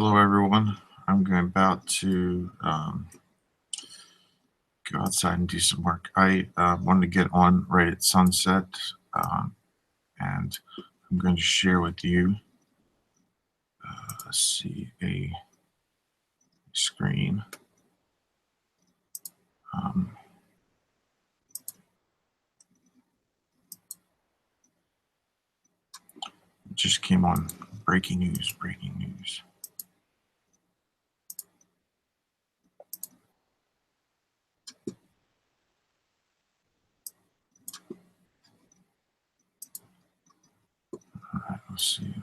Hello, everyone. I'm about to go outside and do some work. I wanted to get on right at sunset, and I'm going to share with you, let's see, a screen. It just came on. Breaking news, breaking news. All right, let's see.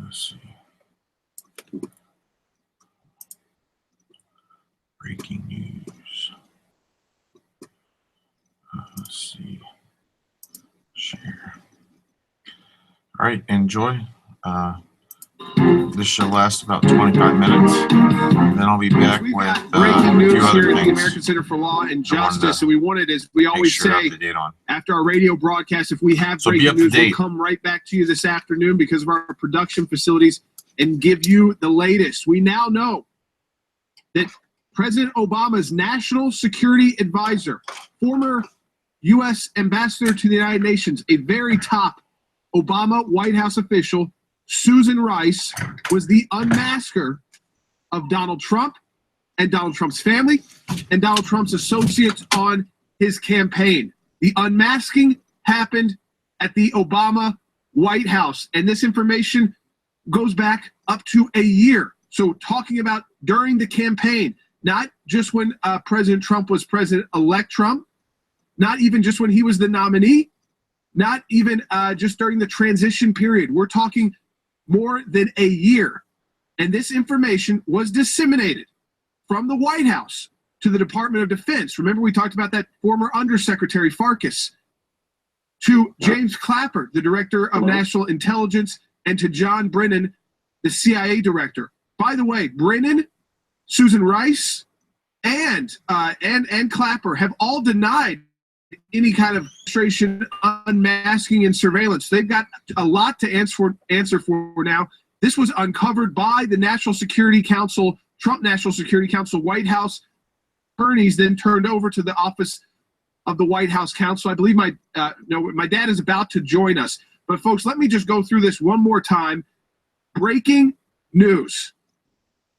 Breaking news. Let's see. Share. All right, enjoy. This should last about 25 minutes. Then I'll be back with breaking news here at the things. American Center for Law and Justice. And we wanted, as we always say, after our radio broadcast, if we have breaking news, we'll come right back to you this afternoon because of our production facilities and give you the latest. We now know that President Obama's national security advisor, former U.S. ambassador to the United Nations, a very top Obama White House official, Susan Rice, was the unmasker of Donald Trump and Donald Trump's family and Donald Trump's associates on his campaign. The unmasking happened at the Obama White House, and this information goes back up to a year. So talking about during the campaign, not just when President Trump was President-elect Trump, not even just when he was the nominee, not even just during the transition period. We're talking more than a year. And this information was disseminated from the White House to the Department of Defense. Remember, we talked about that former Undersecretary Farkas, to James Clapper, the Director of National Intelligence, and to John Brennan, the CIA Director. By the way, Brennan, Susan Rice, and Clapper have all denied any kind of administration unmasking and surveillance. They've got a lot to answer for now. This was uncovered by the National Security Council, Trump National Security Council, White House attorneys, then turned over to the Office of the White House Counsel. I believe my dad is about to join us. But folks, let me just go through this one more time. Breaking news.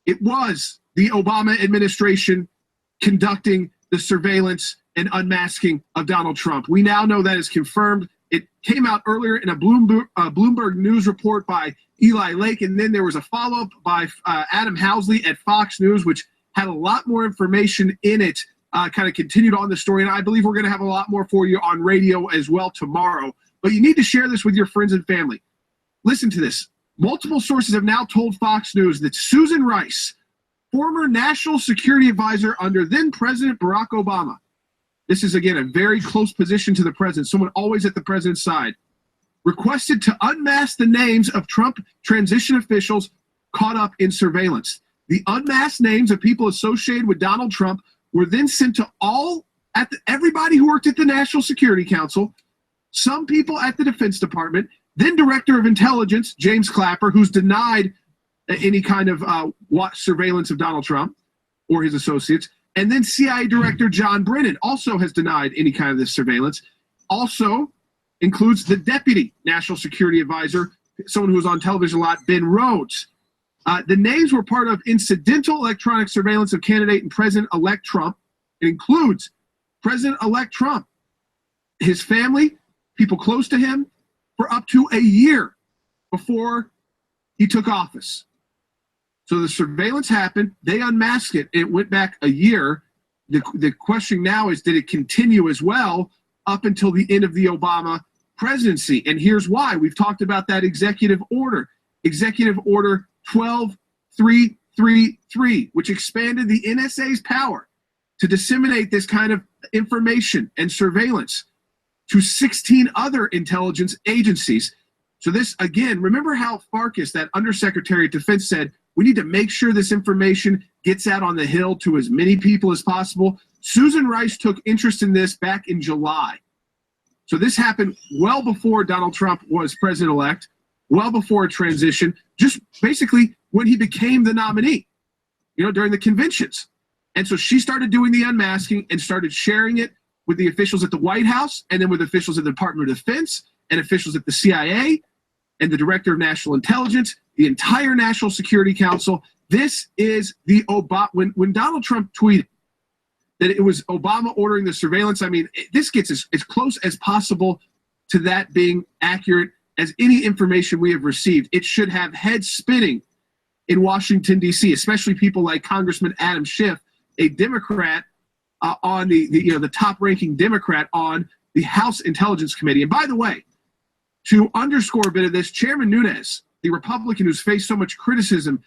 It was the Obama administration conducting the surveillance and unmasking of Donald Trump. We now know that is confirmed. It came out earlier in a Bloomberg News report by Eli Lake, and then there was a follow-up by Adam Housley at Fox News, which had a lot more information in it, kind of continued on the story, and I believe we're going to have a lot more for you on radio as well tomorrow. But you need to share this with your friends and family. Listen to this. Multiple sources have now told Fox News that Susan Rice, former national security advisor under then-President Barack Obama, this is, again, a very close position to the president, someone always at the president's side, requested to unmask the names of Trump transition officials caught up in surveillance. The unmasked names of people associated with Donald Trump were then sent to everybody who worked at the National Security Council, some people at the Defense Department, then Director of Intelligence, James Clapper, who's denied any kind of surveillance of Donald Trump or his associates, and then CIA Director John Brennan also has denied any kind of this surveillance. Also includes the Deputy National Security Advisor, someone who was on television a lot, Ben Rhodes. The names were part of incidental electronic surveillance of candidate and President-elect Trump. It includes President-elect Trump, his family, people close to him, for up to a year before he took office. So the surveillance happened, they unmasked it, it went back a year. The question now is, did it continue as well up until the end of the Obama presidency? And here's why. We've talked about that Executive Order 12333, which expanded the NSA's power to disseminate this kind of information and surveillance to 16 other intelligence agencies. So this, again, remember how Farkas, that Undersecretary of Defense, said, we need to make sure this information gets out on the Hill to as many people as possible. Susan Rice took interest in this back in July. So this happened well before Donald Trump was president-elect, well before a transition, just basically when he became the nominee. during the conventions. And so she started doing the unmasking and started sharing it with the officials at the White House, and then with officials at the Department of Defense and officials at the CIA and the Director of National Intelligence, the entire National Security Council. This is the Obama. When Donald Trump tweeted that it was Obama ordering the surveillance, I mean, this gets as close as possible to that being accurate as any information we have received. It should have heads spinning in Washington, D.C., especially people like Congressman Adam Schiff, a Democrat on the top-ranking Democrat on the House Intelligence Committee. And by the way, to underscore a bit of this, Chairman Nunes, the Republican who's faced so much criticism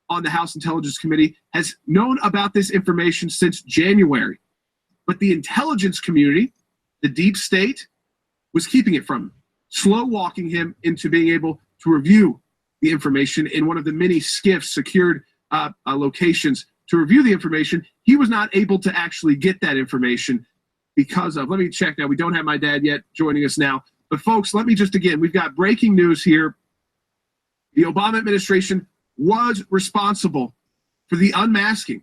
on the House Intelligence Committee, has known about this information since January. But the intelligence community, the deep state, was keeping it from him, slow-walking him into being able to review the information in one of the many SCIF secured locations to review the information. He was not able to actually get that information because of, let me check now, we don't have my dad yet joining us now. But folks, let me just, again, we've got breaking news here. The Obama administration was responsible for the unmasking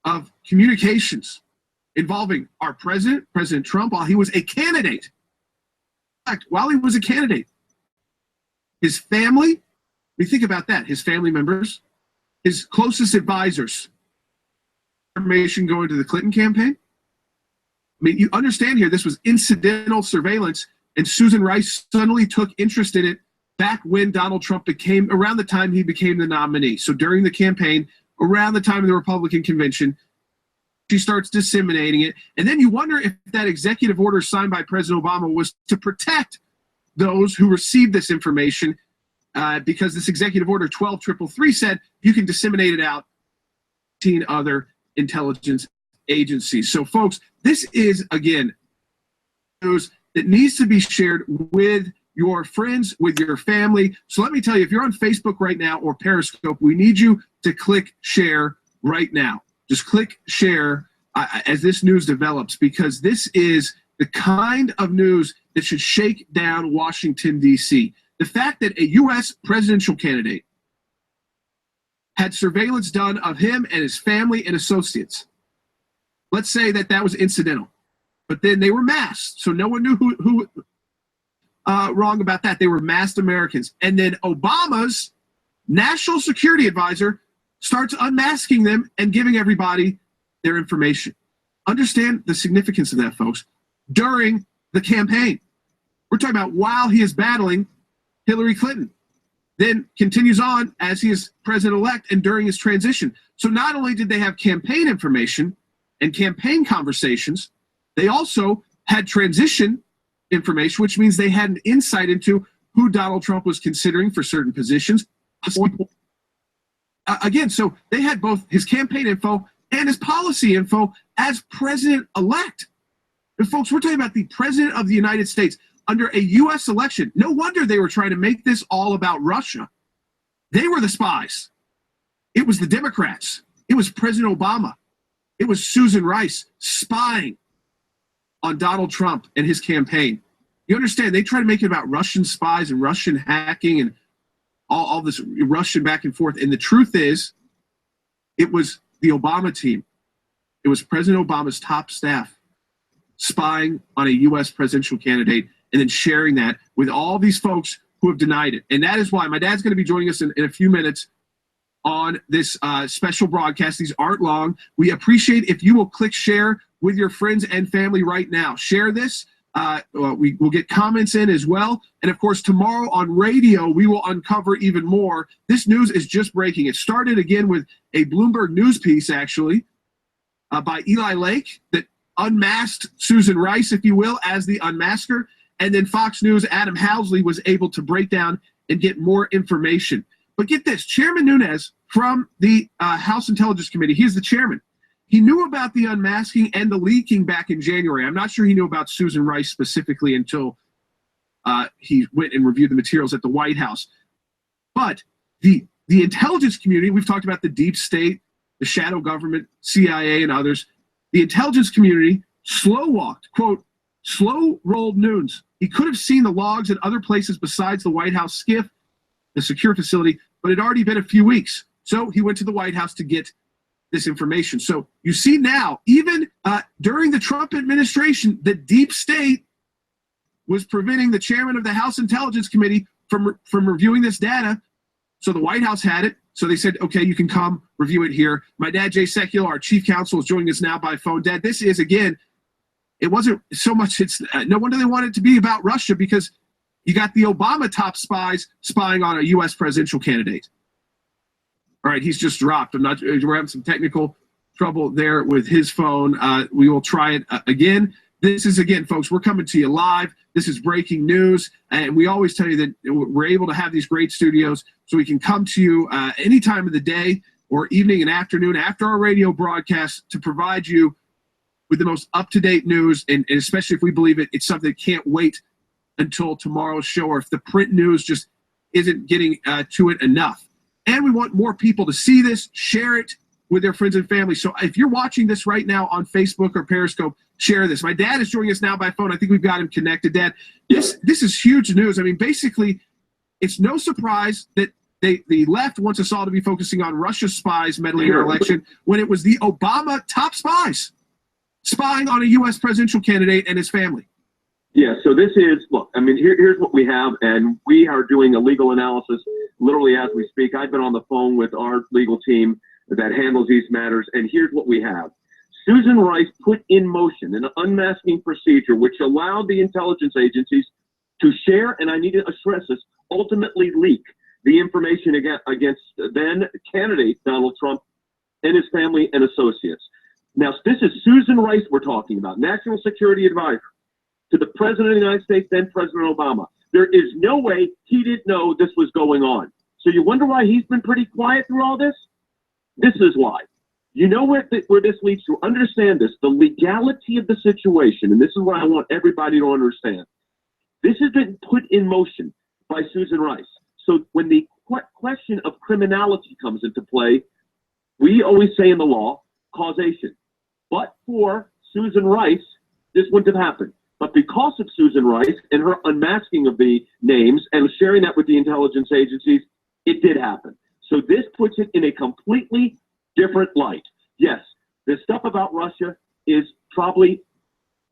of communications involving our president, President Trump, while he was a candidate. In fact, while he was a candidate, his family, we think about that, his family members, his closest advisors, information going to the Clinton campaign. I mean, you understand here, this was incidental surveillance, and Susan Rice suddenly took interest in it back when Donald Trump around the time he became the nominee. So during the campaign, around the time of the Republican convention, she starts disseminating it. And then you wonder if that executive order signed by President Obama was to protect those who received this information, because this executive order 12333 said you can disseminate it out to 18 other intelligence agencies. So folks, this is, again, news that needs to be shared with your friends, with your family. So let me tell you, if you're on Facebook right now or Periscope, we need you to click share right now. Just click share as this news develops, because this is the kind of news that should shake down Washington, D.C. The fact that a U.S. presidential candidate had surveillance done of him and his family and associates. Let's say that was incidental, but then they were masked, so no one knew who wrong about that. They were masked Americans. And then Obama's national security advisor starts unmasking them and giving everybody their information. Understand the significance of that, folks. During the campaign, we're talking about while he is battling Hillary Clinton, then continues on as he is president-elect and during his transition. So not only did they have campaign information and campaign conversations, they also had transition information, which means they had an insight into who Donald Trump was considering for certain positions. Again, so they had both his campaign info and his policy info as president-elect. And folks, we're talking about the president of the United States under a U.S. election. No wonder they were trying to make this all about Russia. They were the spies. It was the Democrats. It was President Obama. It was Susan Rice spying on Donald Trump and his campaign. You understand, they try to make it about Russian spies and Russian hacking and all this Russian back and forth. And the truth is, it was the Obama team. It was President Obama's top staff spying on a U.S. presidential candidate and then sharing that with all these folks who have denied it. And that is why my dad's going to be joining us in a few minutes on this special broadcast. These aren't long. We appreciate if you will click share with your friends and family right now. Share this. We will get comments in as well. And of course, tomorrow on radio, we will uncover even more. This news is just breaking. It started again with a Bloomberg news piece, actually, by Eli Lake that unmasked Susan Rice, if you will, as the unmasker. And then Fox News' Adam Housley was able to break down and get more information. But get this, Chairman Nunes from the House Intelligence Committee, he is the chairman. He knew about the unmasking and the leaking back in January. I'm not sure he knew about Susan Rice specifically until he went and reviewed the materials at the White House. But the intelligence community, we've talked about the deep state, the shadow government, CIA, and others. The intelligence community slow-walked, quote, slow-rolled news. He could have seen the logs at other places besides the White House SCIF, the secure facility, but it had already been a few weeks. So he went to the White House to get this information. So you see now, even during the Trump administration, the deep state was preventing the chairman of the House Intelligence Committee from reviewing this data. So the White House had it. So they said, okay, you can come review it here. My dad, Jay Sekulow, our chief counsel, is joining us now by phone. Dad, this is, again, it wasn't so much, no wonder they wanted it to be about Russia, because you got the Obama top spies spying on a U.S. presidential candidate. All right, he's just dropped. We're having some technical trouble there with his phone. We will try it again. This is, again, folks, we're coming to you live. This is breaking news. And we always tell you that we're able to have these great studios so we can come to you any time of the day or evening and afternoon after our radio broadcast to provide you with the most up-to-date news. And especially if we believe it's something that can't wait until tomorrow's show, or if the print news just isn't getting to it enough. And we want more people to see this, share it with their friends and family. So if you're watching this right now on Facebook or Periscope, share this. My dad is joining us now by phone. I think we've got him connected. Dad, this is huge news. I mean, basically, it's no surprise that the left wants us all to be focusing on Russia's spies meddling in our election when it was the Obama top spies spying on a U.S. presidential candidate and his family. Yeah, so this is, look, I mean, here's what we have, and we are doing a legal analysis literally as we speak. I've been on the phone with our legal team that handles these matters, and here's what we have. Susan Rice put in motion an unmasking procedure which allowed the intelligence agencies to share, and I need to stress this, ultimately leak the information against then candidate Donald Trump and his family and associates. Now, this is Susan Rice we're talking about, National Security Advisor to the President of the United States, then President Obama. There is no way he didn't know this was going on. So you wonder why he's been pretty quiet through all this? This is why. You know where this leads to? Understand this, the legality of the situation, and this is what I want everybody to understand. This has been put in motion by Susan Rice. So when the question of criminality comes into play, we always say in the law, causation. But for Susan Rice, this wouldn't have happened. But because of Susan Rice and her unmasking of the names and sharing that with the intelligence agencies, it did happen. So this puts it in a completely different light. Yes, the stuff about Russia is probably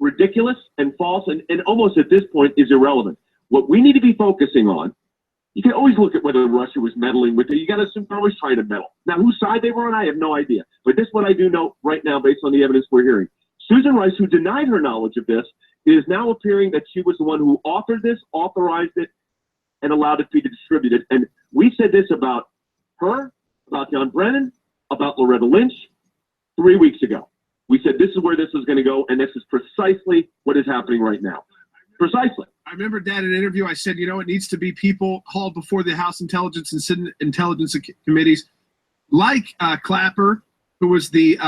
ridiculous and false and almost at this point is irrelevant. What we need to be focusing on, you can always look at whether Russia was meddling with it. You got to assume they're always trying to meddle. Now, whose side they were on, I have no idea. But this is what I do know right now based on the evidence we're hearing. Susan Rice, who denied her knowledge of this, is now appearing that she was the one who authored this, authorized it, and allowed it to be distributed. And we said this about her, about John Brennan, about Loretta Lynch 3 weeks ago. We said this is where this is going to go, and this is precisely what is happening right now. Precisely. I remember, Dad, in an interview, I said, it needs to be people hauled before the House Intelligence and Senate Intelligence Committees like Clapper, who was the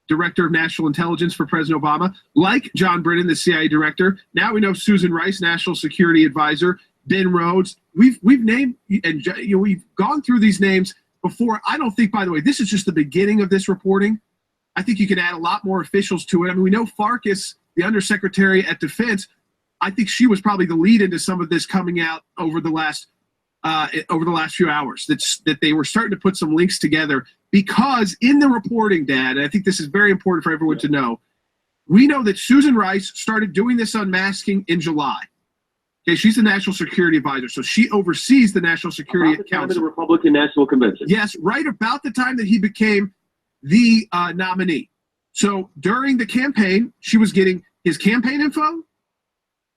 Director of National Intelligence for President Obama, like John Brennan, the CIA Director. Now we know Susan Rice, National Security Advisor, Ben Rhodes. We've named, and we've gone through these names before. I don't think, by the way, this is just the beginning of this reporting. I think you can add a lot more officials to it. I mean, we know Farkas, the Undersecretary at Defense, I think she was probably the lead into some of this coming out over the last few hours, that they were starting to put some links together, because in the reporting, Dad, and I think this is very important for everyone to know, we know that Susan Rice started doing this unmasking in July. Okay, she's the National Security Advisor, so she oversees the National Security Council. About the time of the Republican National Convention. Yes, right about the time that he became the nominee. So during the campaign, she was getting his campaign info,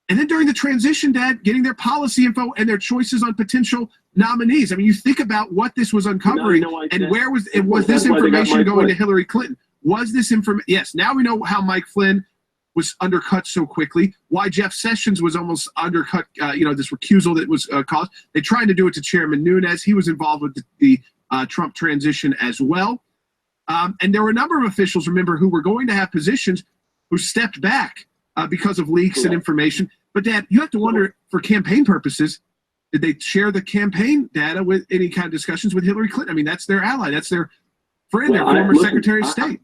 and then during the transition, Dad, getting their policy info and their choices on potential nominees. I mean, you think about what this was uncovering, and where was this information going to Hillary Clinton? Was this information? Yes, now we know how Mike Flynn was undercut so quickly, why Jeff Sessions was almost undercut, this recusal that was caused. They tried to do it to Chairman Nunes. He was involved with the Trump transition as well. And there were a number of officials, remember, who were going to have positions who stepped back because of leaks and information. But, Dad, you have to wonder, for campaign purposes, did they share the campaign data with any kind of discussions with Hillary Clinton? I mean, that's their ally. That's their friend, their former Secretary of State.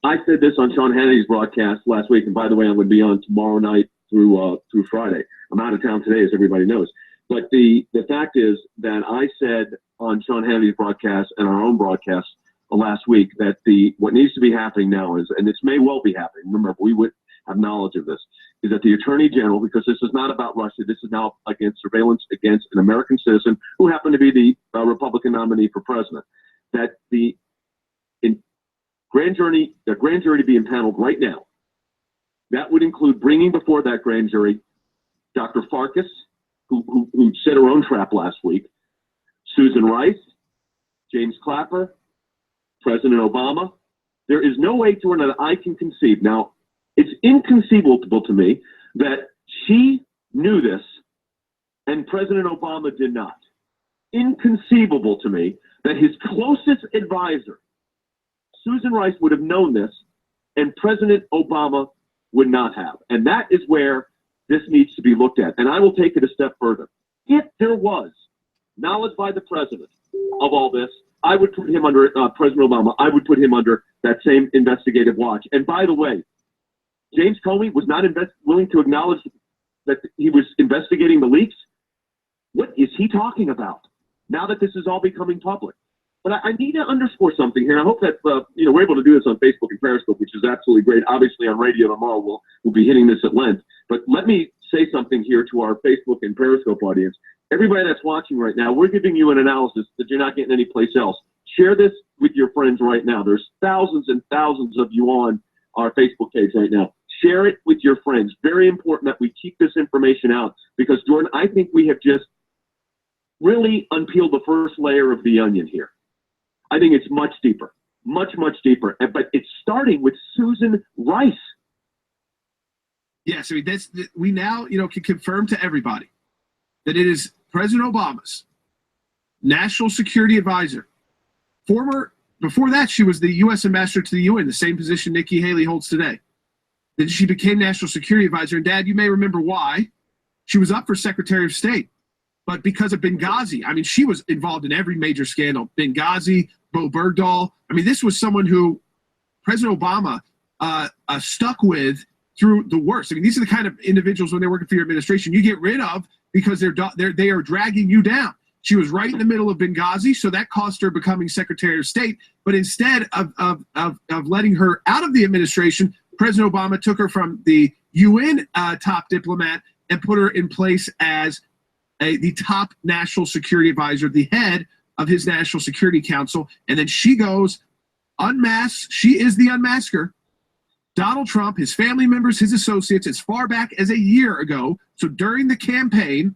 I said this on Sean Hannity's broadcast last week, and by the way, I'm going to be on tomorrow night through Friday. I'm out of town today, as everybody knows. But the fact is that I said on Sean Hannity's broadcast and our own broadcast last week that what needs to be happening now is, and this may well be happening, remember, we would have knowledge of this, is that the Attorney General, because this is not about Russia, this is now against surveillance against an American citizen who happened to be the Republican nominee for president, that the grand jury to be impaneled right now, that would include bringing before that grand jury Dr. Farkas, who set her own trap last week, Susan Rice, James Clapper, President Obama. There is no way to that I can conceive. Now, it's inconceivable to me that she knew this and President Obama did not. Inconceivable to me that his closest advisor, Susan Rice, would have known this and President Obama would not have. And that is where this needs to be looked at. And I will take it a step further. If there was knowledge by the president of all this, I would put him under President Obama. I would put him under that same investigative watch. And by the way, James Comey was not willing to acknowledge that he was investigating the leaks. What is he talking about now that this is all becoming public? But I need to underscore something here. I hope that we're able to do this on Facebook and Periscope, which is absolutely great. Obviously, on radio tomorrow, we'll be hitting this at length. But let me say something here to our Facebook and Periscope audience. Everybody that's watching right now, we're giving you an analysis that you're not getting anyplace else. Share this with your friends right now. There's thousands and thousands of you on our Facebook page right now. Share it with your friends. Very important that we keep this information out because, Jordan, I think we have just really unpeeled the first layer of the onion here. I think it's much deeper, much deeper. But it's starting with Susan Rice. Yes, I mean, we now, can confirm to everybody that it is President Obama's national security advisor. Before that, she was the U.S. ambassador to the UN, the same position Nikki Haley holds today. Then she became national security advisor. And Dad, you may remember why. She was up for Secretary of State. But because of Benghazi, I mean, she was involved in every major scandal. Benghazi, Bo Bergdahl. I mean, this was someone who President Obama stuck with through the worst. I mean, these are the kind of individuals when they're working for your administration you get rid of because they are dragging you down. She was right in the middle of Benghazi, so that cost her becoming Secretary of State. But instead of letting her out of the administration, President Obama took her from the UN top diplomat and put her in place as the top national security advisor, the head of his National Security Council. And then she goes, unmasks. She is the unmasker. Donald Trump, his family members, his associates, as far back as a year ago. So during the campaign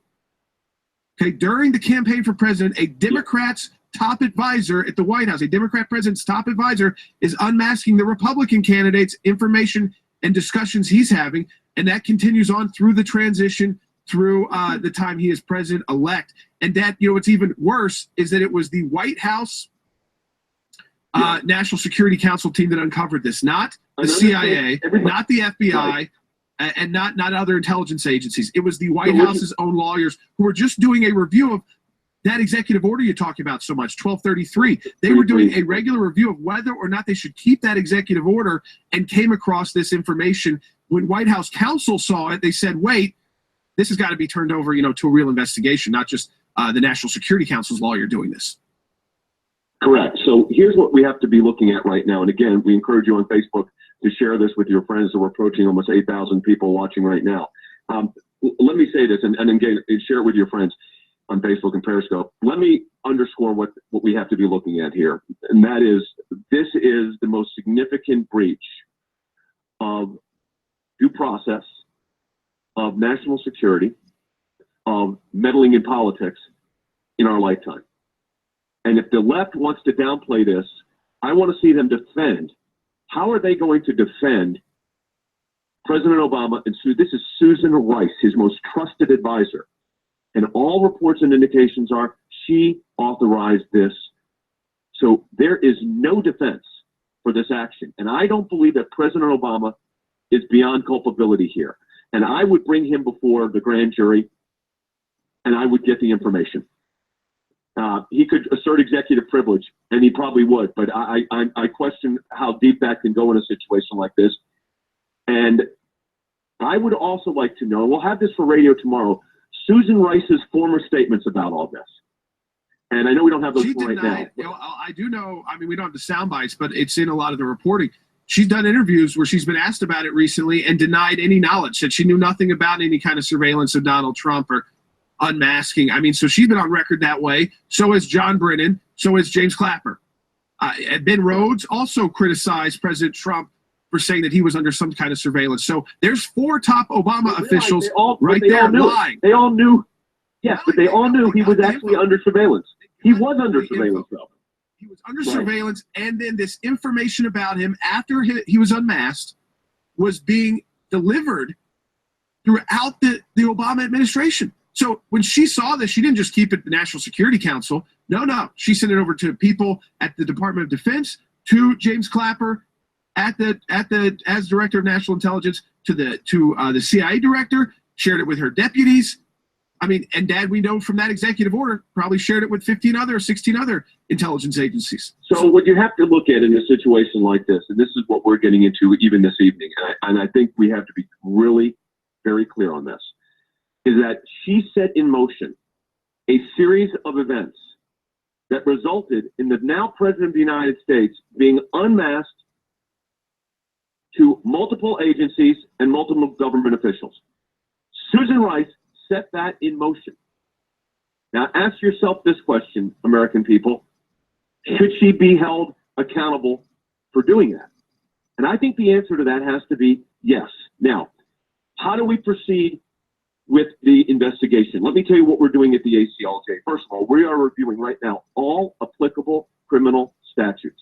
for president, a Democrat's top advisor at the White House, a Democrat president's top advisor, is unmasking the Republican candidates' information and discussions he's having. And that continues on through the transition, through the time he is president-elect. And that, what's even worse is that it was the White House National Security Council team that uncovered this, not the CIA, not the FBI, right, and not other intelligence agencies. It was the White House's own lawyers who were just doing a review of that executive order you talk about so much, 1233. They were doing a regular review of whether or not they should keep that executive order and came across this information. When White House counsel saw it, they said, wait, this has got to be turned over, to a real investigation, not just the National Security Council's lawyer doing this. Correct. So here's what we have to be looking at right now. And again, we encourage you on Facebook to share this with your friends. We're approaching almost 8,000 people watching right now. Let me say this, and again, share it with your friends on Facebook and Periscope. Let me underscore what we have to be looking at here. And that is, this is the most significant breach of due process, of national security, of meddling in politics in our lifetime. And if the left wants to downplay this, I want to see them defend. How are they going to defend President Obama? And this is Susan Rice, his most trusted advisor. And all reports and indications are she authorized this. So there is no defense for this action. And I don't believe that President Obama is beyond culpability here. And I would bring him before the grand jury and I would get the information. He could assert executive privilege, and he probably would, but I question how deep that can go in a situation like this. And I would also like to know, we'll have this for radio tomorrow, Susan Rice's former statements about all this. And I know we don't have those right now. I do know, I mean, we don't have the sound bites, but it's in a lot of the reporting. She's done interviews where she's been asked about it recently and denied any knowledge, said she knew nothing about any kind of surveillance of Donald Trump or unmasking. I mean, so she's been on record that way. So has John Brennan. So has James Clapper. Ben Rhodes also criticized President Trump for saying that he was under some kind of surveillance. So there's 4 top Obama officials right there lying. They all knew. Yes, but they all knew he was actually under surveillance. He was under surveillance, though. He was under surveillance, and then this information about him after he was unmasked was being delivered throughout the Obama administration. So when she saw this, she didn't just keep it at the National Security Council. No. She sent it over to people at the Department of Defense, to James Clapper, as Director of National Intelligence, to the CIA director, shared it with her deputies. I mean, and Dad, we know from that executive order, probably shared it with 16 other intelligence agencies. So what you have to look at in a situation like this, and this is what we're getting into even this evening, and I think we have to be really very clear on this, is that she set in motion a series of events that resulted in the now President of the United States being unmasked to multiple agencies and multiple government officials. Susan Rice set that in motion. Now ask yourself this question, American people. Should she be held accountable for doing that? And I think the answer to that has to be yes. Now, how do we proceed with the investigation? Let me tell you what we're doing at the ACLJ. First of all, we are reviewing right now all applicable criminal statutes.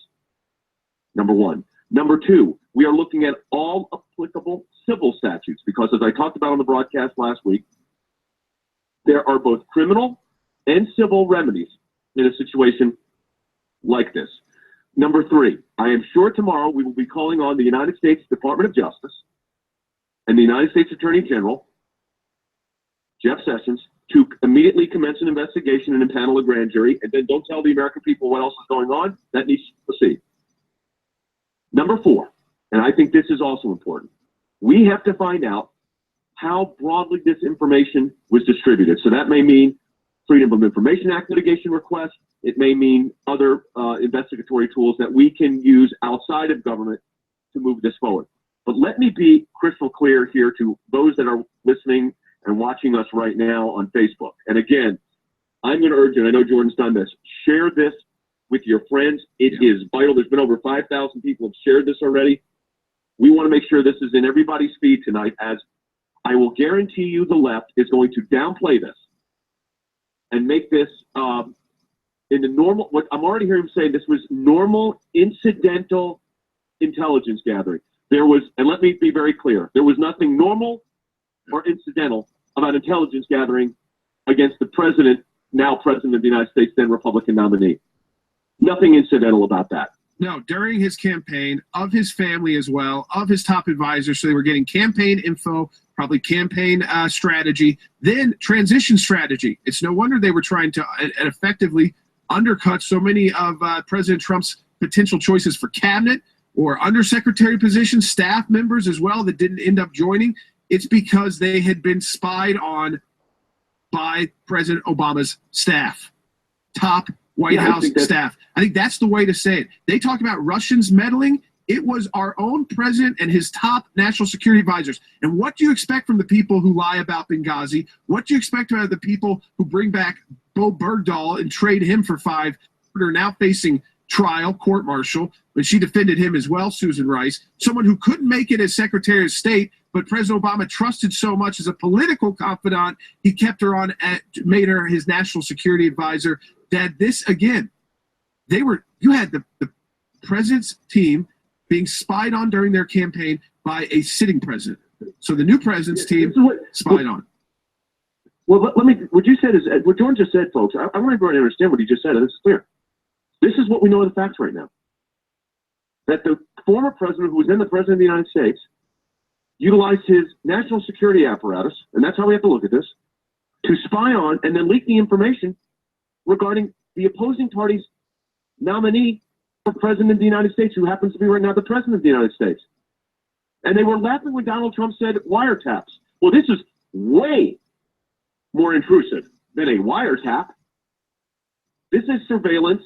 Number one. Number two, we are looking at all applicable civil statutes because, as I talked about on the broadcast last week, there are both criminal and civil remedies in a situation like this. Number three, I am sure tomorrow we will be calling on the United States Department of Justice and the United States Attorney General, Jeff Sessions, to immediately commence an investigation and impanel a grand jury, and then don't tell the American people what else is going on. That needs to proceed. Number four, and I think this is also important, we have to find out how broadly this information was distributed. So that may mean Freedom of Information Act litigation requests. It may mean other investigatory tools that we can use outside of government to move this forward. But let me be crystal clear here to those that are listening and watching us right now on Facebook. And again, I'm going to urge, and I know Jordan's done this, share this with your friends. It is vital. There's been over 5,000 people have shared this already. We want to make sure this is in everybody's feed tonight, as I will guarantee you the left is going to downplay this and make this in the normal, what I'm already hearing him say, this was normal, incidental intelligence gathering. There was, and let me be very clear, there was nothing normal or incidental about intelligence gathering against the president, now President of the United States, then Republican nominee. Nothing incidental about that. No, during his campaign, of his family as well, of his top advisors. So they were getting campaign info, probably campaign strategy, then transition strategy. It's no wonder they were trying to effectively undercut so many of President Trump's potential choices for cabinet or undersecretary positions, staff members as well that didn't end up joining. It's because they had been spied on by President Obama's staff, top White House staff. I think that's the way to say it. They talk about Russians meddling. It was our own president and his top national security advisors. And what do you expect from the people who lie about Benghazi? What do you expect out of the people who bring back Bo Bergdahl and trade him for $5 million, now facing trial, court-martial, but she defended him as well, Susan Rice, someone who couldn't make it as Secretary of State, but President Obama trusted so much as a political confidant, he kept her on, made her his national security advisor. That this, again, you had the president's team being spied on during their campaign by a sitting president. So the new president's team spied on. Well, let me, what you said is, what Jordan just said, folks, I want everybody to understand what he just said, and this is clear. This is what we know of the facts right now. That the former president, who was then the president of the United States, utilized his national security apparatus, and that's how we have to look at this, to spy on and then leak the information regarding the opposing party's nominee for president of the United States, who happens to be right now the president of the United States. And they were laughing when Donald Trump said wiretaps. Well, this is way more intrusive than a wiretap. This is surveillance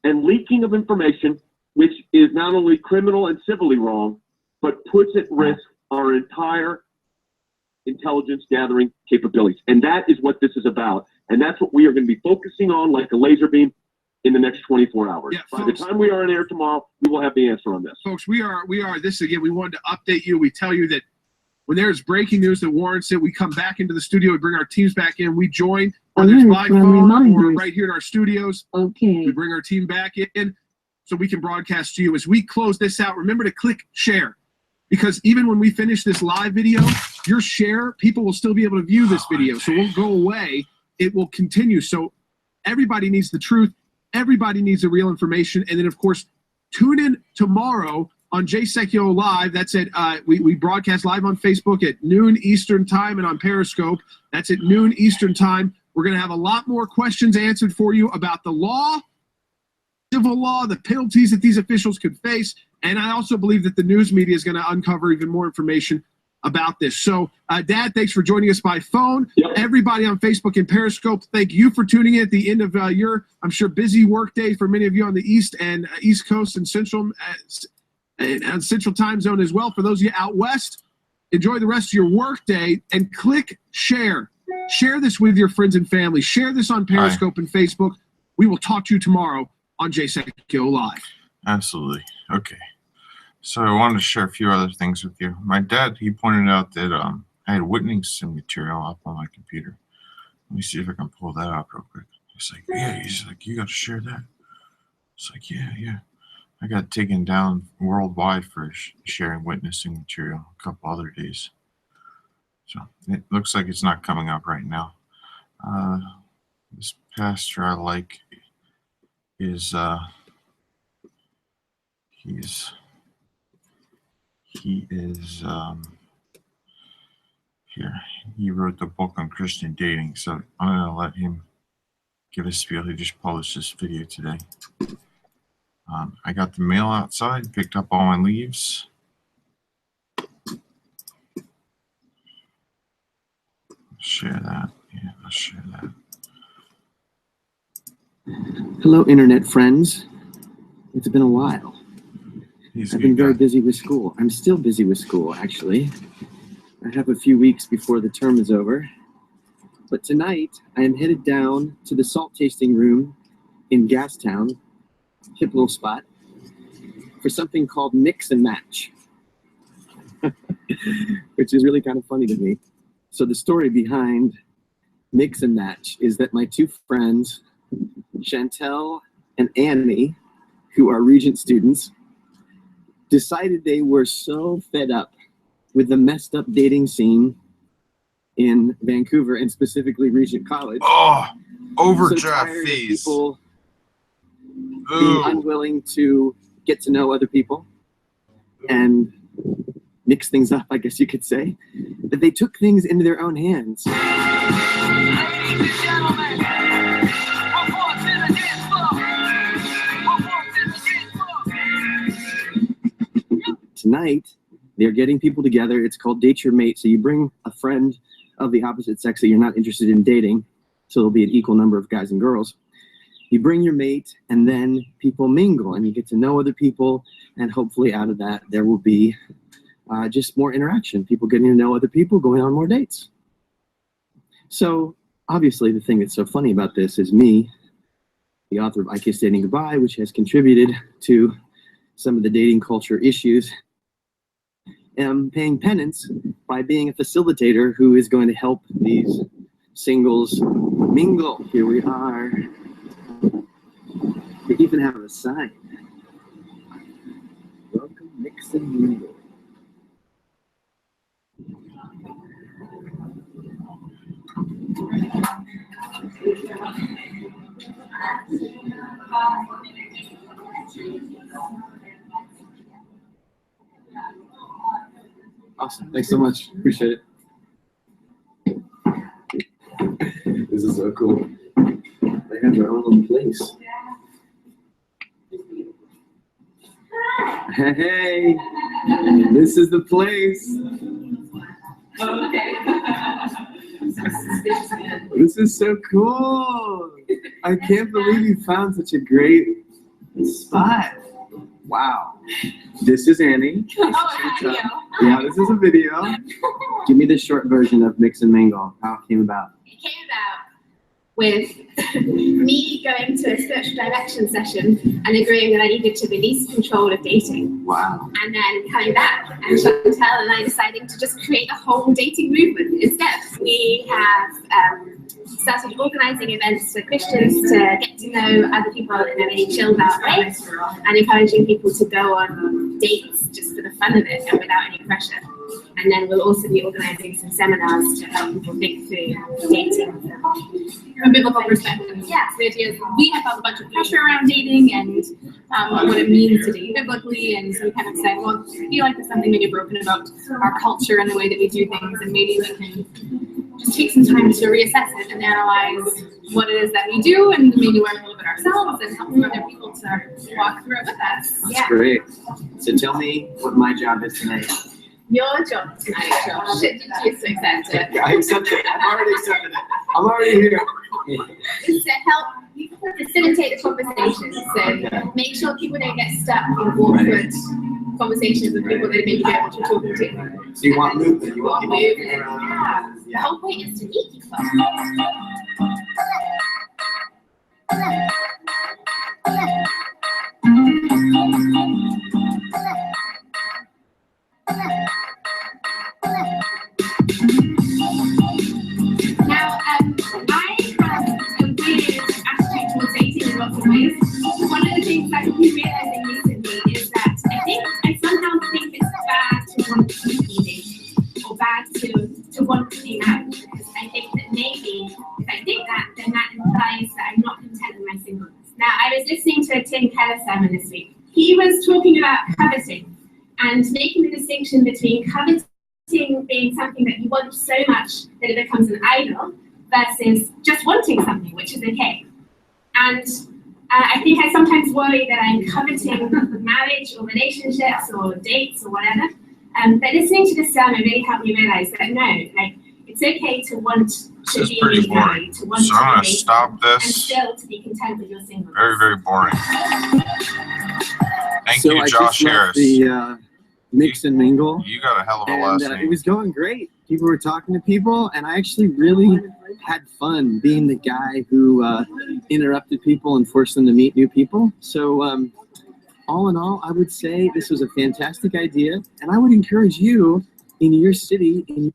and leaking of information, which is not only criminal and civilly wrong, but puts at risk our entire intelligence gathering capabilities. And that is what this is about. And that's what we are going to be focusing on like a laser beam in the next 24 hours. Yeah, By folks, the time we are on air tomorrow, we will have the answer on this. Folks, we are this again. We wanted to update you. We tell you that when there's breaking news that warrants it, we come back into the studio. We bring our teams back in. We join whether it's by phone or right here in our studios. Okay. We bring our team back in so we can broadcast to you. As we close this out, remember to click share, because even when we finish this live video, your share, people will still be able to view this video. So it won't go away. It will continue. So everybody needs the truth. Everybody needs the real information. And then, of course, tune in tomorrow on Jay Secchio Live. That's at we broadcast live on Facebook at noon Eastern time and on Periscope. That's at noon Eastern time. We're going to have a lot more questions answered for you about the law, civil law, the penalties that these officials could face. And I also believe that the news media is going to uncover even more information about this. So, Dad, thanks for joining us by phone. Yep. Everybody on Facebook and Periscope, thank you for tuning in at the end of your, I'm sure, busy work day for many of you on the East and East Coast and Central time zone as well. For those of you out West, enjoy the rest of your work day and click share. Share this with your friends and family. Share this on Periscope and Facebook. We will talk to you tomorrow on Jay Secchio Live. Absolutely. Okay. So I wanted to share a few other things with you. My dad, he pointed out that I had witnessing material up on my computer. Let me see if I can pull that up real quick. He's like, yeah. He's like, you got to share that. It's like, yeah. I got taken down worldwide for sharing witnessing material a couple other days. So it looks like it's not coming up right now. This pastor I like is he is here. He wrote the book on Christian dating, so I'm gonna let him give his spiel. He just published this video today. I got the mail outside, picked up all my leaves. Share that. Yeah, I'll share that. Hello, internet friends. It's been a while. I've been very busy with school. I'm still busy with school, actually. I have a few weeks before the term is over. But tonight, I am headed down to the salt tasting room in Gastown, hip little spot, for something called Mix and Match, which is really kind of funny to me. So the story behind Mix and Match is that my two friends, Chantel and Annie, who are Regent students, decided they were so fed up with the messed up dating scene in Vancouver and specifically Regent College. Oh, overdraft so tired of fees. People being unwilling to get to know other people and mix things up, I guess you could say, that they took things into their own hands. Ladies and gentlemen, report to the dance floor. Report to the dance floor. Tonight, they're getting people together. It's called Date Your Mate. So you bring a friend of the opposite sex that you're not interested in dating. So there'll be an equal number of guys and girls. You bring your mate, and then people mingle, and you get to know other people. And hopefully out of that, there will be just more interaction. People getting to know other people, going on more dates. So obviously, the thing that's so funny about this is me, the author of I Kiss Dating Goodbye, which has contributed to some of the dating culture issues, am paying penance by being a facilitator who is going to help these singles mingle. Here we are. They even have a sign. Welcome, mix and mingle. Awesome. Thanks so much. Appreciate it. This is so cool. They have their own little place. Hey, this is the place. This is so cool. I can't believe you found such a great spot. Wow. This is Annie. Yeah, this is a video. Give me the short version of Mix and Mingle, how it came about. It came about with me going to a spiritual direction session and agreeing that I needed to release control of dating. Wow. And then coming back and Chantel and I deciding to just create a whole dating movement instead. We have started organizing events for Christians to get to know other people in a really chilled out way and encouraging people to go on dates just for the fun of it and without any pressure. And then we'll also be organizing some seminars to help people think through dating from a biblical perspective. Yeah, so the idea is we have felt a bunch of pressure around dating and what it means to date biblically, and so we kind of said, well, I feel like there's something maybe broken about our culture and the way that we do things, and maybe we can just take some time to reassess it and analyze what it is that we do, and maybe learn a little bit ourselves and help other people to walk through it with us. That's great. So tell me what my job is tonight. Your job tonight, Josh, did you accept it? I accept it. I've already accepted it. I'm already here. Is to help facilitate the conversation. So make sure people don't get stuck in awkward conversations with people that maybe don't want you talking to. So you want movement. You want movement. people around. Yeah. The whole point is to meet people. Now, I have a weird attitude towards dating in lots of ways. One of the things I've been realizing recently is that I somehow think it's bad to want to be dating or bad to want to be married, because I think that maybe if I think that, then that implies that I'm not content with my singleness. Now, I was listening to a Tim Keller sermon this week. He was talking about coveting and making the distinction between coveting being something that you want so much that it becomes an idol versus just wanting something, which is okay. And I think I sometimes worry that I'm coveting marriage or relationships or dates or whatever. But listening to this sermon really helped me realize that no, like it's okay to want to be married, to want so I'm to gonna be stop this. and still to be content with your singleness. Very, very boring. Thank So you, I Josh just left Harris. the Mix and Mingle. You got a hell of a And last it name. was going great. People were talking to people, and I actually really had fun being the guy who interrupted people and forced them to meet new people. So all in all, I would say this was a fantastic idea, and I would encourage you in your city.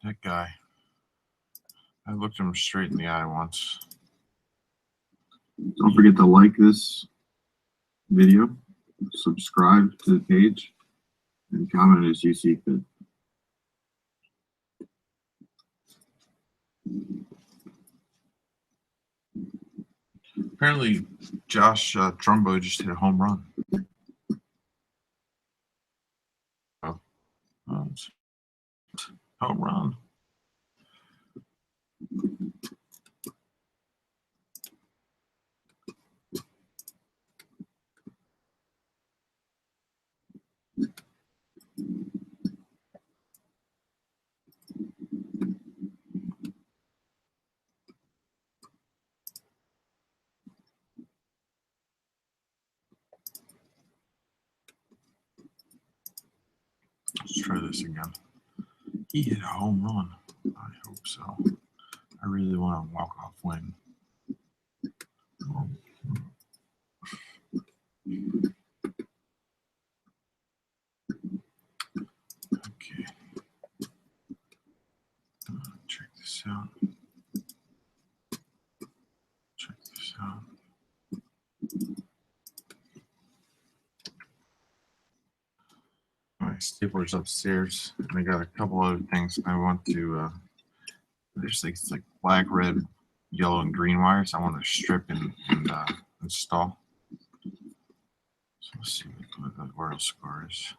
That guy. I looked him straight in the eye once. Don't forget to like this video, subscribe to the page, and comment as you see fit. Apparently, Josh Trumbo just hit a home run. Oh, home run. Let's try this again. He hit a home run. I hope so. I really want a walk-off win. Okay. Check this out. Check this out. My stapler's upstairs, and I got a couple other things I want to. There's like black, red, yellow, and green wires I want to strip and install. So let's see what the oil score is.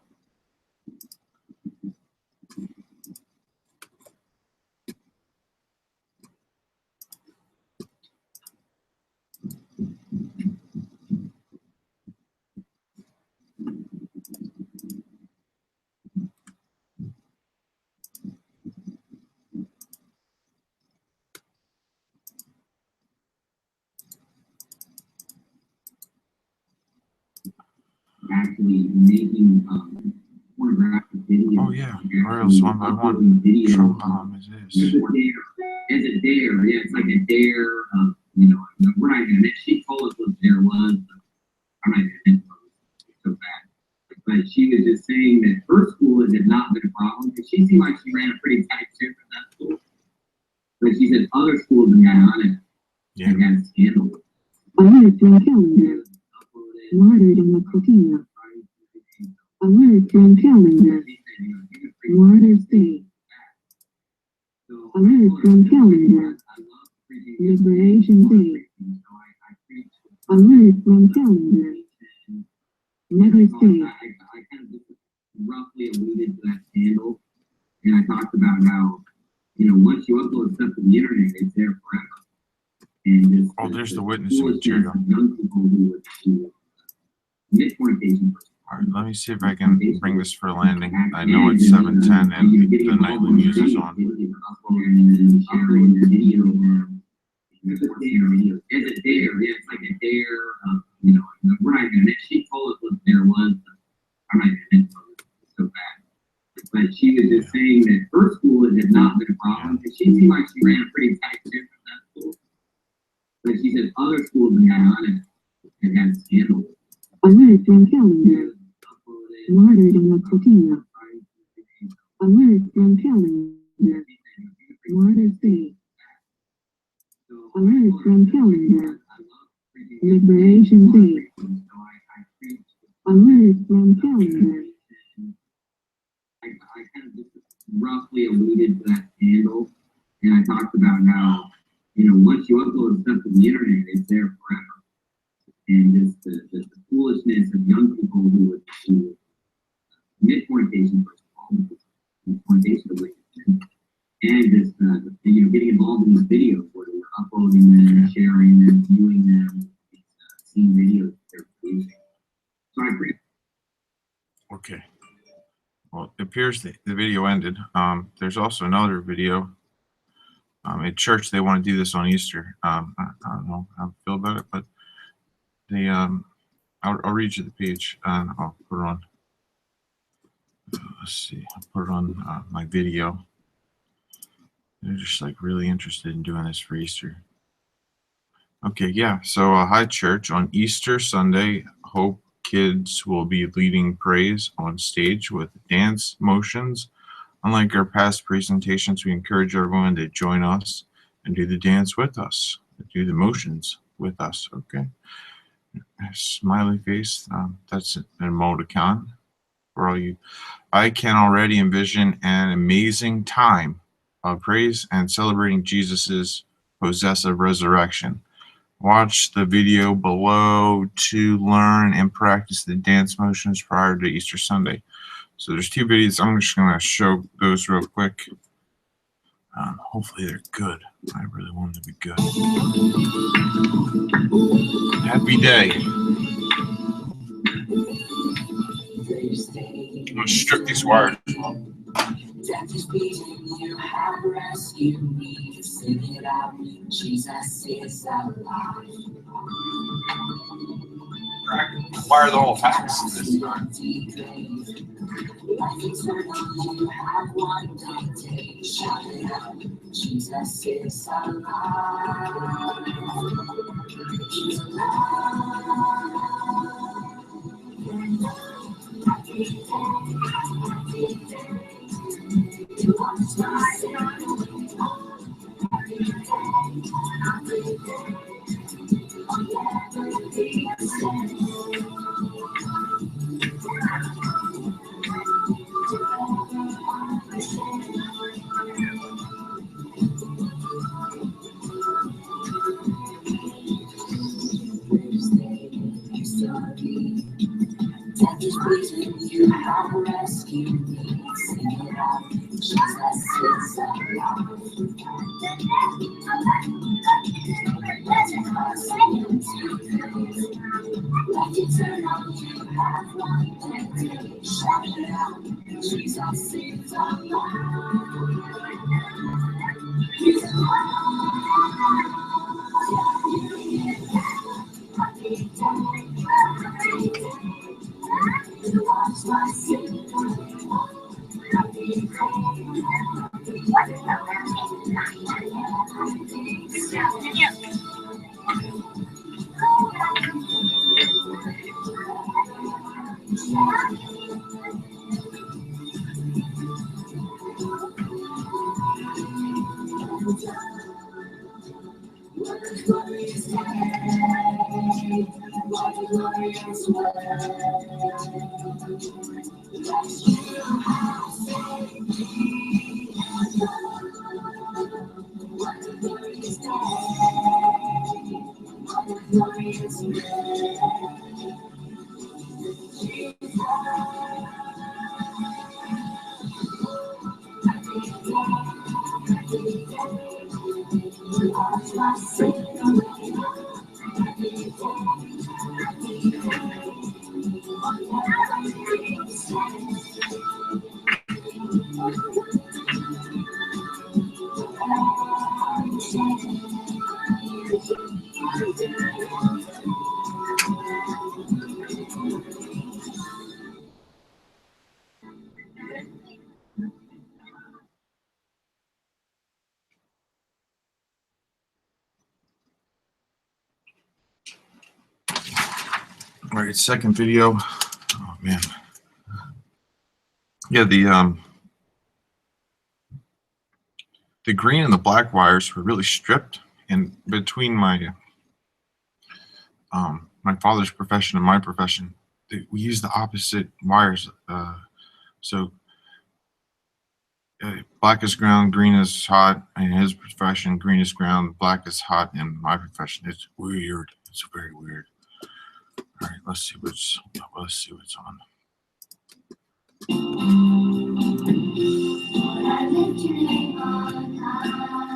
actually making pornographic videos. Oh yeah, Royals 1 by 1. Trumbaum is this. It's a dare. Yeah, it's like a dare. You know, we're not even. She told us what dare was. I'm not even so bad. But she was just saying that her school has not been a problem because she seemed like she ran a pretty tight ship in that school. But she said other schools have got on it and had scandal. Alert from calendar. Watered in the coquina. Alert from calendar. Water state. Alert from calendar. Liberation Day. Alert from calendar. Never I state. kind of just roughly alluded to that scandal, and I talked about how, you know, once you upload stuff to the internet, it's there forever. And just there's the witness material. Young people who would commit fornication. All right, let me see if I can bring this for a landing. I know it's 7:10 and the nightly news is on. It's a dare. Yeah, it's like a dare. You know, we're not even. She told us what the dare was. I'm not even so bad. But she was just saying that her school has not been a problem because she seemed like she ran a pretty tight ship in that school. But she said other schools have got on it and had scandal. Alert from calendar. Watered in the coquina. Alert from calendar. Water state. Alert from calendar. Liberation Day. Alert from calendar. I kind of just roughly alluded to that scandal, and I talked about how, you know, once you upload stuff to the internet, it's there forever. And just the foolishness of young people who would commit fornication, first of all, fornication of and just you know, getting involved in these videos where they're uploading them, sharing them, viewing them, seeing videos they're producing. So I agree. Okay. Well, it appears the video ended. There's also another video. At church, they want to do this on Easter. I don't know how I feel about it, but they I'll read you the page and I'll put it on. Let's see. I'll put it on my video. They're just like really interested in doing this for Easter. Okay, yeah. So hi church. On Easter Sunday, Hope Kids will be leading praise on stage with dance motions. Unlike our past presentations, we encourage everyone to join us and do the dance with us, do the motions with us. Okay. Smiley face. That's an emoticon for all you. I can already envision an amazing time of praise and celebrating Jesus's possessive resurrection. Watch the video below to learn and practice the dance motions prior to Easter Sunday. So there's two videos. I'm just going to show those real quick. Hopefully they're good. I really want them to be good. Happy day. I'm going to strip these wires as well. Death is beating, you have rescued me. Sing it out, Jesus is alive. Wire the whole fax. Life eternal, you have one day. Shout it out, Jesus is alive. He's Death is bleeding, you have rescued me. Sing it out, Jesus is alive. Life eternal, you have one day. Shout it out, Jesus is alive. He's alive. All right, second video. Oh man. Yeah, the green and the black wires were really stripped, and between my my father's profession and my profession, we use the opposite wires. So black is ground, green is hot. In his profession, green is ground, black is hot. In my profession, it's weird. It's very weird. All right, let's see what's on.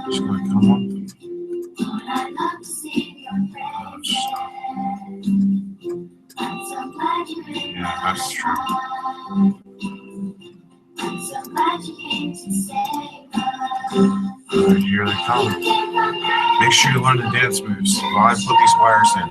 It's gonna come up. Yeah, that's true. Alright, here they come. Make sure you learn the dance moves while I put these wires in.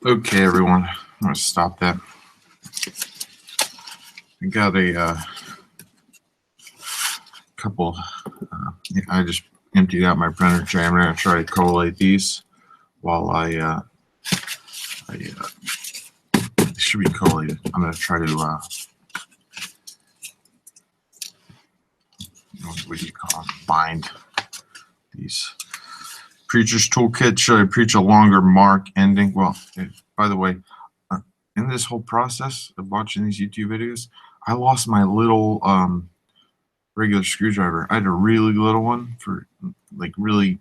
Okay, everyone, I'm going to stop that. I got a couple, I just emptied out my printer tray. I'm going to try to collate these while I should be collated. I'm going to try to, what do you call them? Bind these. Preacher's Toolkit. Should I preach a longer mark ending? Well, by the way, in this whole process of watching these YouTube videos, I lost my little regular screwdriver. I had a really little one for like really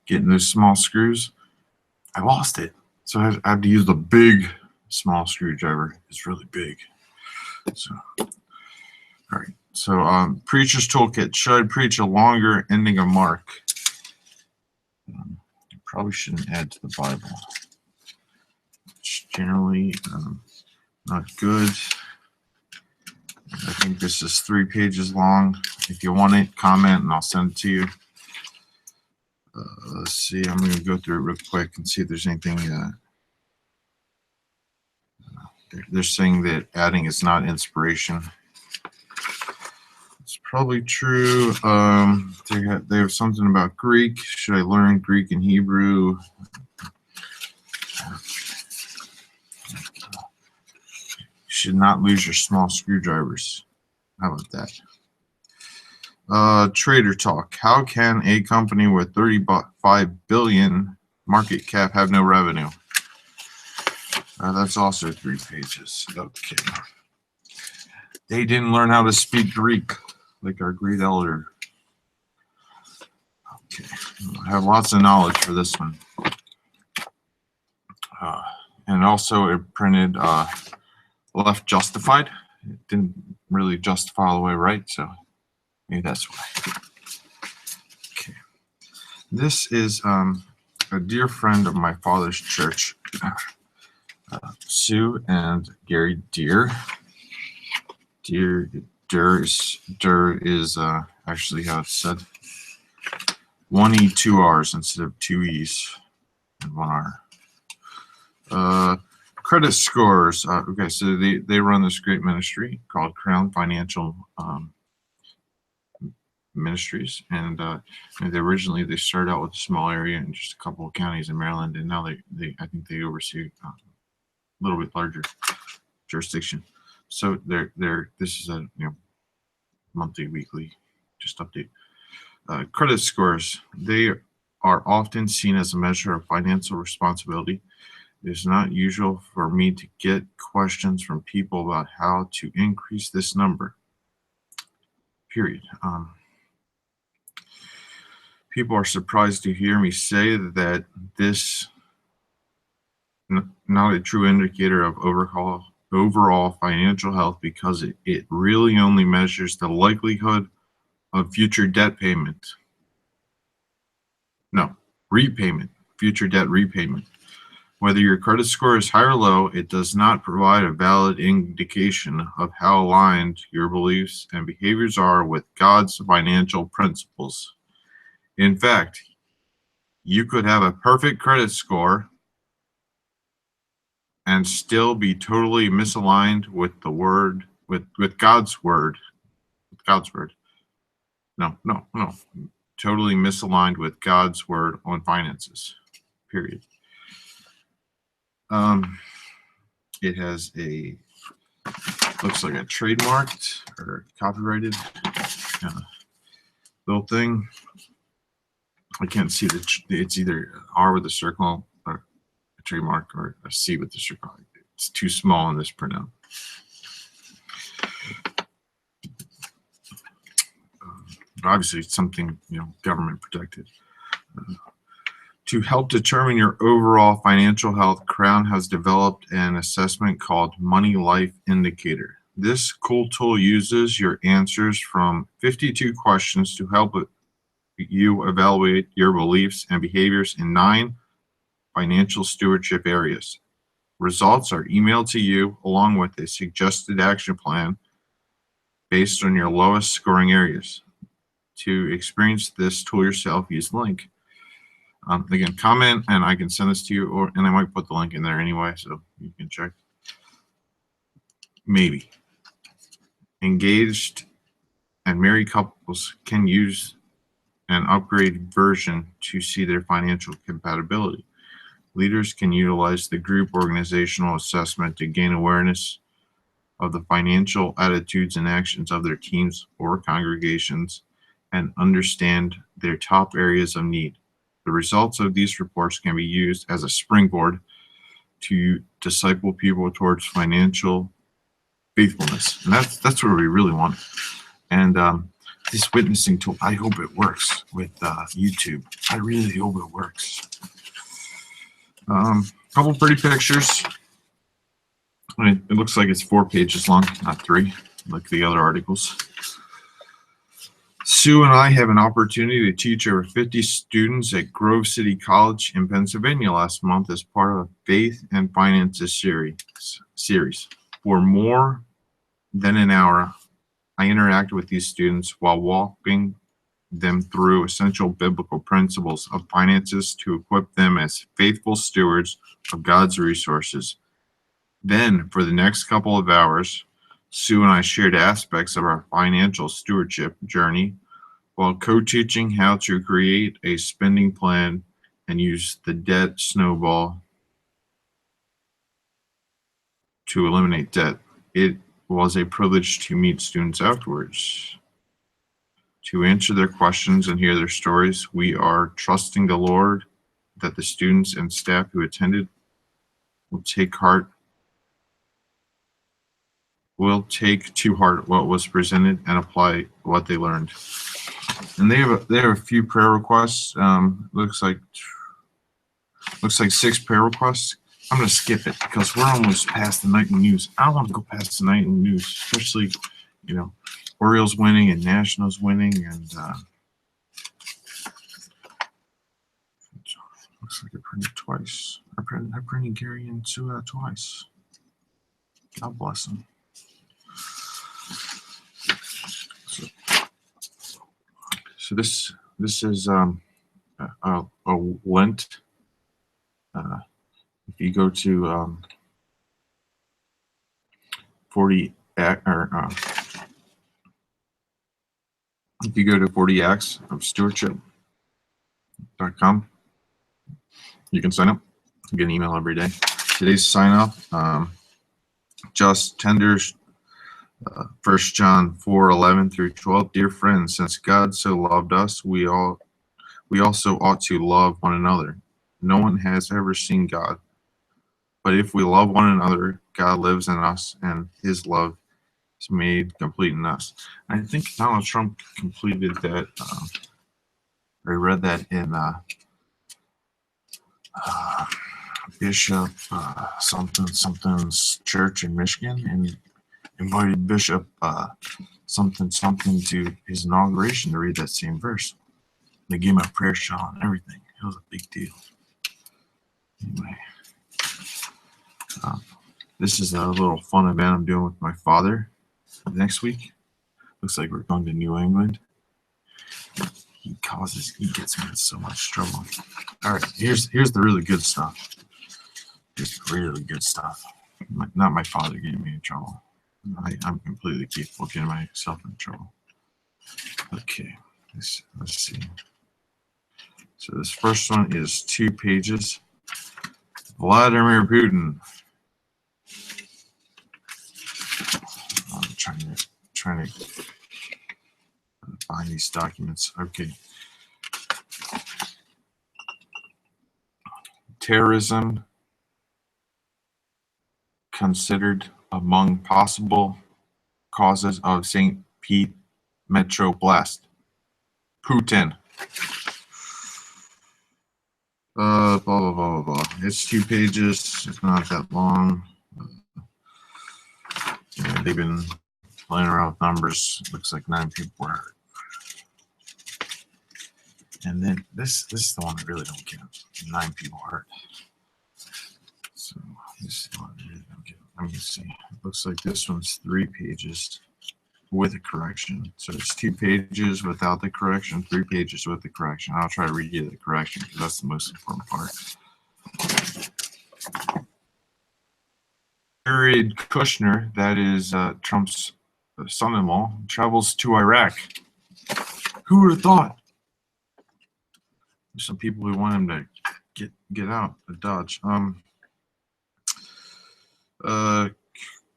getting those small screws. I lost it. So I have to use the big small screwdriver. It's really big. So, all right. So, Preacher's Toolkit. Should I preach a longer ending a mark? You probably shouldn't add to the Bible. It's generally not good. I think this is 3 pages long. If you want it, comment and I'll send it to you. Let's see. I'm going to go through it real quick and see if there's anything. They're saying that adding is not inspiration. It's probably true. They have something about Greek. Should I learn Greek and Hebrew? Should not lose your small screwdrivers. How about that? Trader Talk. How can a company with 35 billion market cap have no revenue? That's also 3 pages. Okay. They didn't learn how to speak Greek like our great elder. Okay. I have lots of knowledge for this one. And also it printed left justified. It didn't really justify all the way right, so maybe that's why. Okay. This is a dear friend of my father's church, Sue and Gary Deere. Deere is actually how it's said. 1 E, 2 R's instead of 2 E's and 1 R. Credit scores. Okay, so they run this great ministry called Crown Financial Ministries, and they started out with a small area in just a couple of counties in Maryland, and now I think they oversee a little bit larger jurisdiction. So this is a monthly, weekly, just update. Credit scores. They are often seen as a measure of financial responsibility. It is not usual for me to get questions from people about how to increase this number. Period. People are surprised to hear me say that this not a true indicator of overall financial health, because it really only measures the likelihood of future debt payment. No, repayment, future debt repayment. Whether your credit score is high or low, it does not provide a valid indication of how aligned your beliefs and behaviors are with God's financial principles. In fact, you could have a perfect credit score and still be totally misaligned with the word, with God's word. With God's word. No. Totally misaligned with God's word on finances. Period. It has looks like a trademarked or copyrighted little thing. I can't see it's either R with a circle or a trademark, or a C with the circle. It's too small in this printout. Obviously, it's something government protected. To help determine your overall financial health, Crown has developed an assessment called Money Life Indicator. This cool tool uses your answers from 52 questions to help you evaluate your beliefs and behaviors in 9 financial stewardship areas: Results are emailed to you along with a suggested action plan based on your lowest scoring areas. To experience this tool yourself, use the link. Again, comment and I can send this to you, and I might put the link in there anyway, so you can check. Maybe. Engaged and married couples can use an upgraded version to see their financial compatibility. Leaders can utilize the group organizational assessment to gain awareness of the financial attitudes and actions of their teams or congregations and understand their top areas of need. The results of these reports can be used as a springboard to disciple people towards financial faithfulness. And that's where we really want it. And this witnessing tool, I hope it works with YouTube. I really hope it works. Couple pretty pictures. It looks like it's 4 pages long, not 3, like the other articles. Sue and I have an opportunity to teach over 50 students at Grove City College in Pennsylvania last month as part of a Faith and Finances series. For more than an hour, I interacted with these students while walking them through essential biblical principles of finances to equip them as faithful stewards of God's resources. Then, for the next couple of hours, Sue and I shared aspects of our financial stewardship journey while co-teaching how to create a spending plan and use the debt snowball to eliminate debt. It was a privilege to meet students afterwards. To answer their questions and hear their stories, we are trusting the Lord that the students and staff who attended will take to heart what was presented and apply what they learned. And they have a few prayer requests. Looks like 6 prayer requests. I'm gonna skip it because we're almost past the nightly news. I don't want to go past the nightly news, especially, you know, Orioles winning and Nationals winning, and looks like I printed twice. I printed Gary and Sue out twice. God bless them. So this is a Lent. If you go to 40 or if you go to 40 acts of stewardship.com, you can sign up. You get an email every day. Today's sign up, just tenders, 1 John 4:11 through 12. Dear friends, since God so loved us, we also ought to love one another. No one has ever seen God, but if we love one another, God lives in us, and His love is made complete in us. I think Donald Trump completed that. I read that in Bishop something's church in Michigan, and invited Bishop something to his inauguration to read that same verse. They gave him a prayer shawl and everything. It was a big deal. Anyway, this is a little fun event I'm doing with my father next week. Looks like we're going to New England. He gets me in so much trouble. All right, here's the really good stuff. Here's the really good stuff. Not my father getting me in trouble. I'm completely capable of getting myself in trouble. Okay, let's see. So this first one is 2 pages. Vladimir Putin. I'm trying to find these documents. Okay. Terrorism considered among possible causes of St. Pete Metro blast. Putin. Blah, blah, blah, blah. It's 2 pages. It's not that long. Yeah, they've been playing around with numbers. Looks like 9 people were hurt. And then this is the one I really don't get. 9 people hurt. So Let me see. It looks like this one's 3 pages with a correction. So it's 2 pages without the correction, 3 pages with the correction. I'll try to read you the correction because that's the most important part. Jared Kushner, that is Trump's son-in-law, travels to Iraq. Who would have thought? There's some people who want him to get out of Dodge.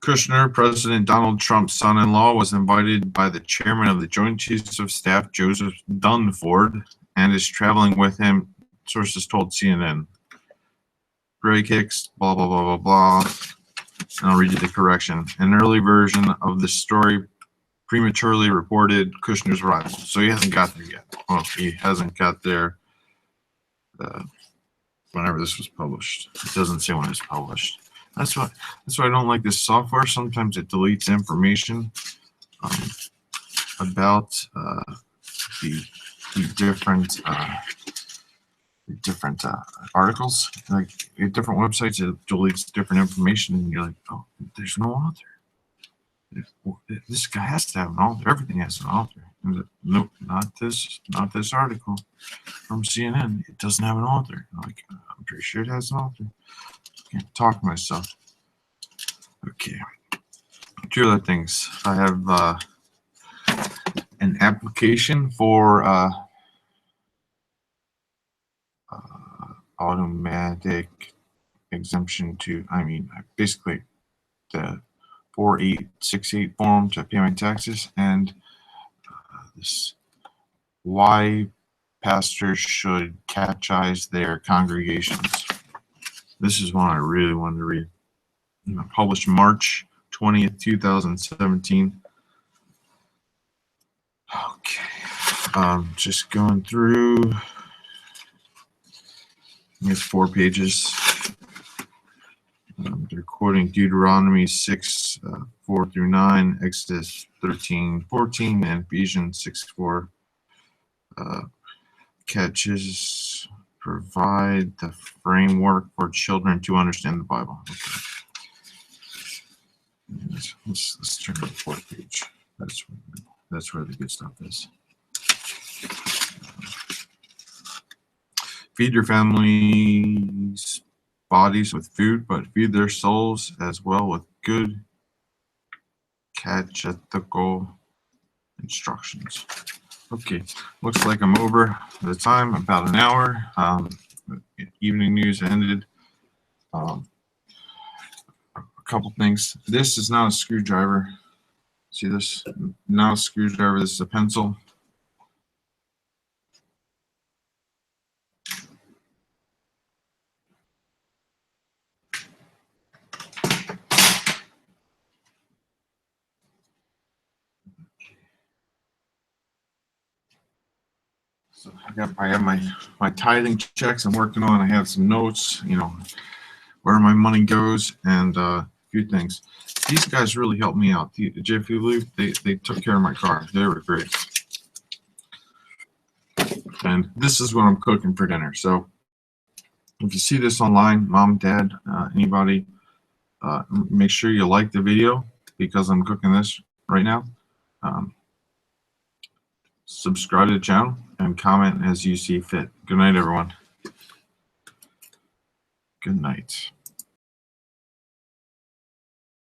Kushner, President Donald Trump's son-in-law, was invited by the chairman of the Joint Chiefs of Staff, Joseph Dunford, and is traveling with him, sources told CNN. Gray kicks, blah, blah, blah, blah, blah. And I'll read you the correction. An early version of the story prematurely reported Kushner's arrival. So he hasn't got there yet. Well, he hasn't got there whenever this was published. It doesn't say when it's published. That's why I don't like this software. Sometimes it deletes information about the different articles. Like at different websites, it deletes different information, and you're like, oh, there's no author. This guy has to have an author. Everything has an author. And nope, not this article from CNN. It doesn't have an author. Like, I'm pretty sure it has an author. Can't talk to myself. Okay. 2 other things. I have an application for automatic exemption to, basically the 4868 form to pay my taxes, and this why pastors should catechize their congregations. This is one I really wanted to read. Published March 20th, 2017. Okay. Just going through. It's 4 pages. They're quoting Deuteronomy 6, 4 through 9, Exodus 13, 14, and Ephesians 6, 4. Catches provide the framework for children to understand the Bible. Okay. Let's turn to the 4th page. That's where the good stuff is. Feed your family's bodies with food, but feed their souls as well with good catechetical instructions. Okay, looks like I'm over the time, about an hour. Evening news ended. A couple things. This is not a screwdriver. See this? Not a screwdriver. This is a pencil. So I have my tithing checks I'm working on. I have some notes, where my money goes, and a few things. These guys really helped me out. Jiffy Lube, they took care of my car. They were great. And this is what I'm cooking for dinner. So if you see this online, mom, dad, anybody, make sure you like the video because I'm cooking this right now. Subscribe to the channel and comment as you see fit. Good night, everyone. Good night.